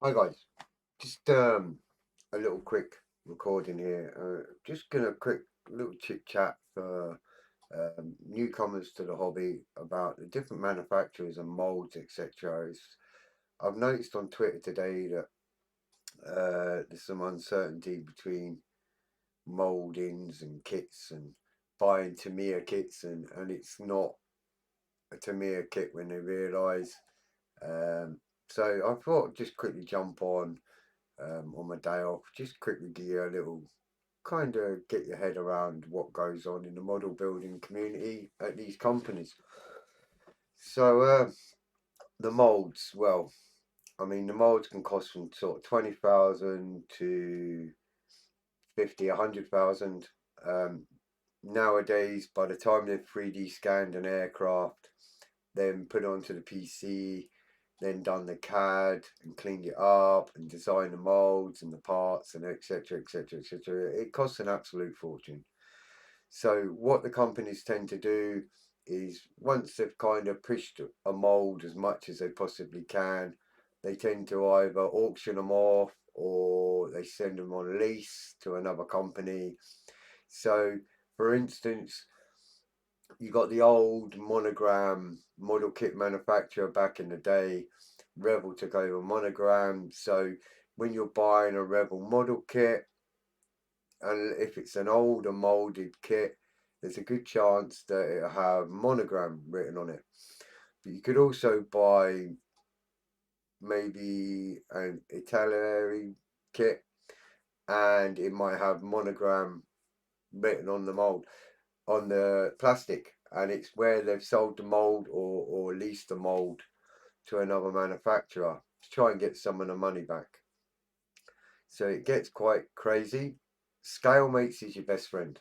Hi guys, just a little quick recording here. Just gonna quick little chit chat for newcomers to the hobby about the different manufacturers and molds, etc. I've noticed on Twitter today that there's some uncertainty between moldings and kits and buying Tamiya kits, and it's not a Tamiya kit when they realise. Um, so I thought I'd just quickly jump on my day off, just quickly give you a little kind of get your head around what goes on in the model building community at these companies. So the molds, well, I mean the molds can cost from sort of 20,000 to 50, 100,000. Um, Nowadays, by the time they've 3D scanned an aircraft, then put it onto the PC, then done the CAD and cleaned it up and designed the molds and the parts and etc. etc. etc. It costs an absolute fortune. So what the companies tend to do is once they've kind of pushed a mold as much as they possibly can, they tend to either auction them off or they send them on lease to another company. So for instance, you got the old Monogram model kit manufacturer back in the day. Revell took over Monogram. So when you're buying a Revell model kit, and if it's an older molded kit, there's a good chance that it'll have Monogram written on it. But you could also buy maybe an Italian kit and it might have Monogram written on the mold, on the plastic, and it's where they've sold the mold or leased the mold to another manufacturer to try and get some of the money back. So it gets quite crazy. Scalemates is your best friend.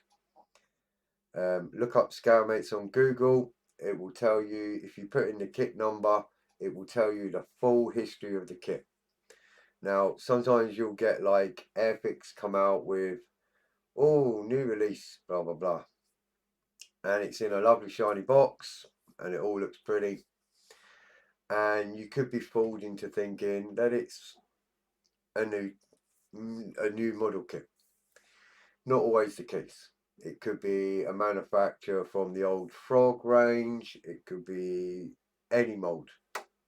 Look up Scalemates on Google. It will tell you, if you put in the kit number, it will tell you the full history of the kit. Now, sometimes you'll get like Airfix come out with, oh, new release, blah, blah, blah. And it's in a lovely shiny box and it all looks pretty. And you could be fooled into thinking that it's a new model kit. Not always the case. It could be a manufacturer from the old Frog range. It could be any mold.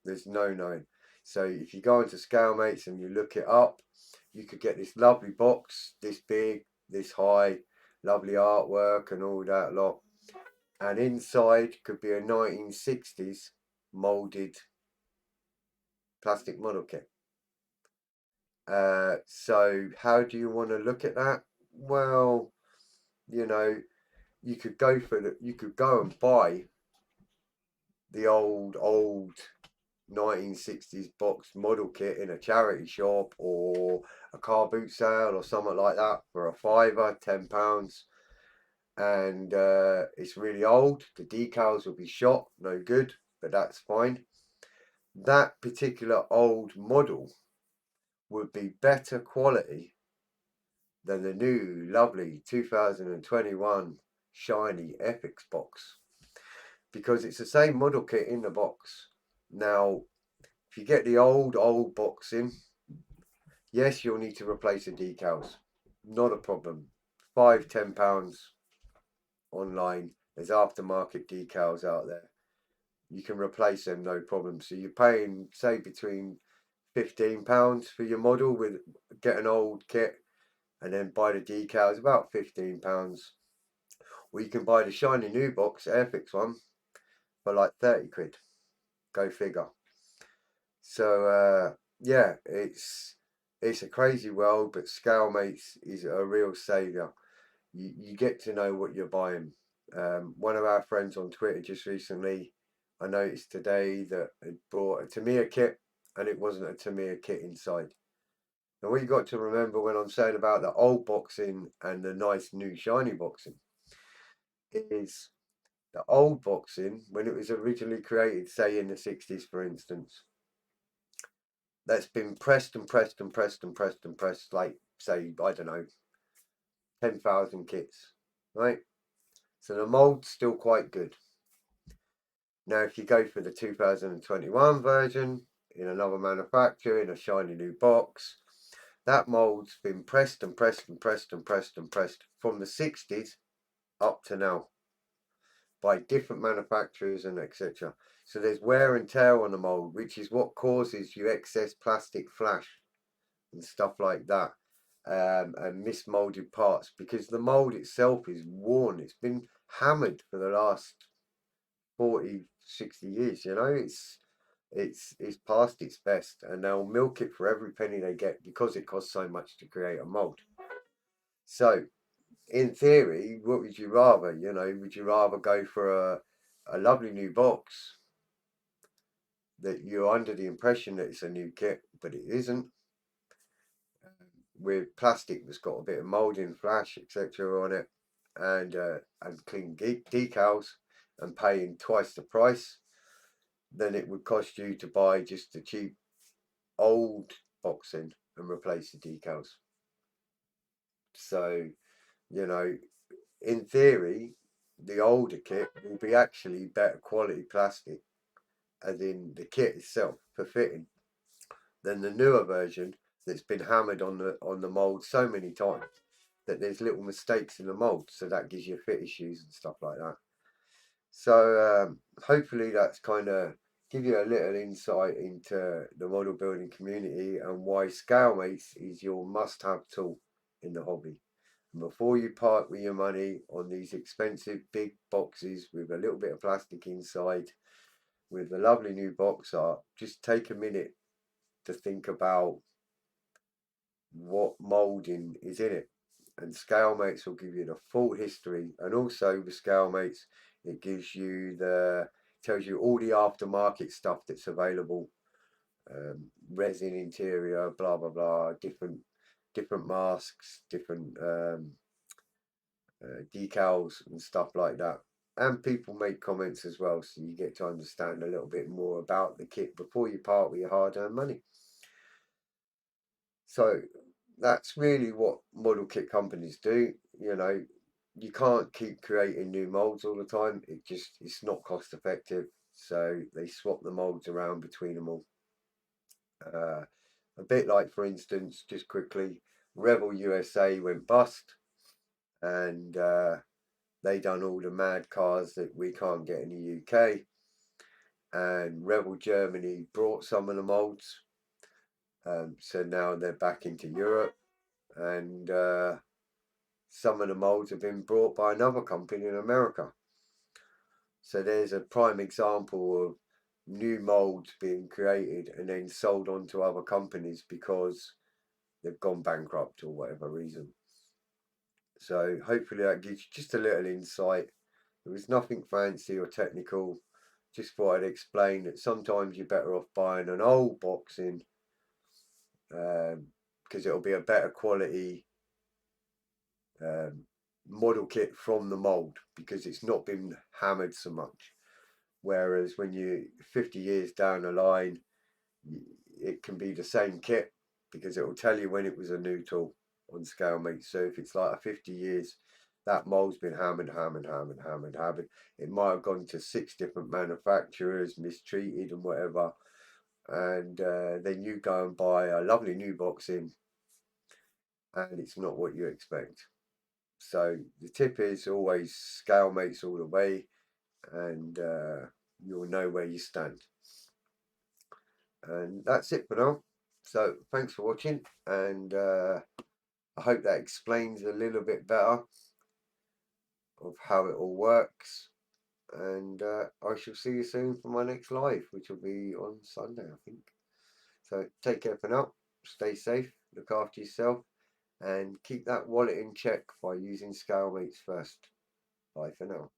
There's no known. So if you go into Scalemates and you look it up, you could get this lovely box, this big, this high, lovely artwork and all that lot. And inside could be a 1960s molded plastic model kit. So how do you want to look at that? Well, you know, you could go for you could go and buy the old 1960s box model kit in a charity shop or a car boot sale or something like that for a fiver, £10, and it's really old. The decals will be shot, no good, but that's fine. That particular old model would be better quality than the new lovely 2021 shiny FX box because it's the same model kit in the box. Now, if you get the old box in, yes, you'll need to replace the decals. Not a problem. £5, £10 online. There's aftermarket decals out there. You can replace them, no problem. So you're paying, say, between £15 for your model with get an old kit and then buy the decals, about £15. Or you can buy the shiny new box Airfix one for like 30 quid. Go figure. So yeah, it's a crazy world, but Scalemates is a real saviour. You get to know what you're buying. One of our friends on Twitter just recently, I noticed today that had bought a Tamiya kit and it wasn't a Tamiya kit inside. Now what you got to remember when I'm saying about the old boxing and the nice new shiny boxing is the old boxing when it was originally created, say in the 60s for instance, that's been pressed and pressed and pressed and pressed and pressed, like say, I don't know, 10,000 kits, right? So the mold's still quite good. Now, if you go for the 2021 version, in another manufacturer in a shiny new box. That mould's been pressed and pressed and pressed and pressed and pressed from the 60s up to now by different manufacturers and etc. So there's wear and tear on the mould, which is what causes you excess plastic flash and stuff like that, and mismolded parts, because the mould itself is worn. It's been hammered for the last 40, 60 years, you know. It's past its best, and they'll milk it for every penny they get because it costs so much to create a mould. So in theory, what would you rather? You know, would you rather go for a lovely new box that you're under the impression that it's a new kit, but it isn't, with plastic that's got a bit of moulding, flash, etc. on it, and clean decals, and paying twice the price than it would cost you to buy just the cheap old boxing and replace the decals. So, you know, in theory, the older kit will be actually better quality plastic, as in the kit itself for fitting, than the newer version that's been hammered on the mould so many times that there's little mistakes in the mould, so that gives you fit issues and stuff like that. So hopefully that's kind of give you a little insight into the model building community and why Scalemates is your must-have tool in the hobby. And before you part with your money on these expensive big boxes with a little bit of plastic inside, with a lovely new box art, just take a minute to think about what moulding is in it. And Scalemates will give you the full history, and also with Scalemates it gives you tells you all the aftermarket stuff that's available, resin interior, blah blah blah, different masks, different decals and stuff like that. And people make comments as well, so you get to understand a little bit more about the kit before you part with your hard-earned money. So that's really what model kit companies do. You know, you can't keep creating new molds all the time. It's not cost effective. So they swap the molds around between them all. A bit like, for instance, just quickly, Rebel USA went bust, and they done all the mad cars that we can't get in the UK. And Rebel Germany brought some of the molds. So now they're back into Europe, and some of the molds have been brought by another company in America. So there's a prime example of new molds being created and then sold on to other companies because they've gone bankrupt or whatever reason. So hopefully that gives you just a little insight. It was nothing fancy or technical. Just thought I'd explain that sometimes you're better off buying an old boxing, because it'll be a better quality model kit from the mold because it's not been hammered so much. Whereas when you 50 years down the line, it can be the same kit because it will tell you when it was a new tool on Scalemates. So if it's like a 50 years, that mold's been hammered. It might have gone to 6 different manufacturers, mistreated and whatever. And then you go and buy a lovely new boxing and it's not what you expect. So the tip is always Scalemates all the way, and you'll know where you stand. And that's it for now. So thanks for watching, and I hope that explains a little bit better of how it all works. And I shall see you soon for my next live, which will be on Sunday, I think. So take care for now. Stay safe, look after yourself, and keep that wallet in check by using Scalemates first. Bye for now.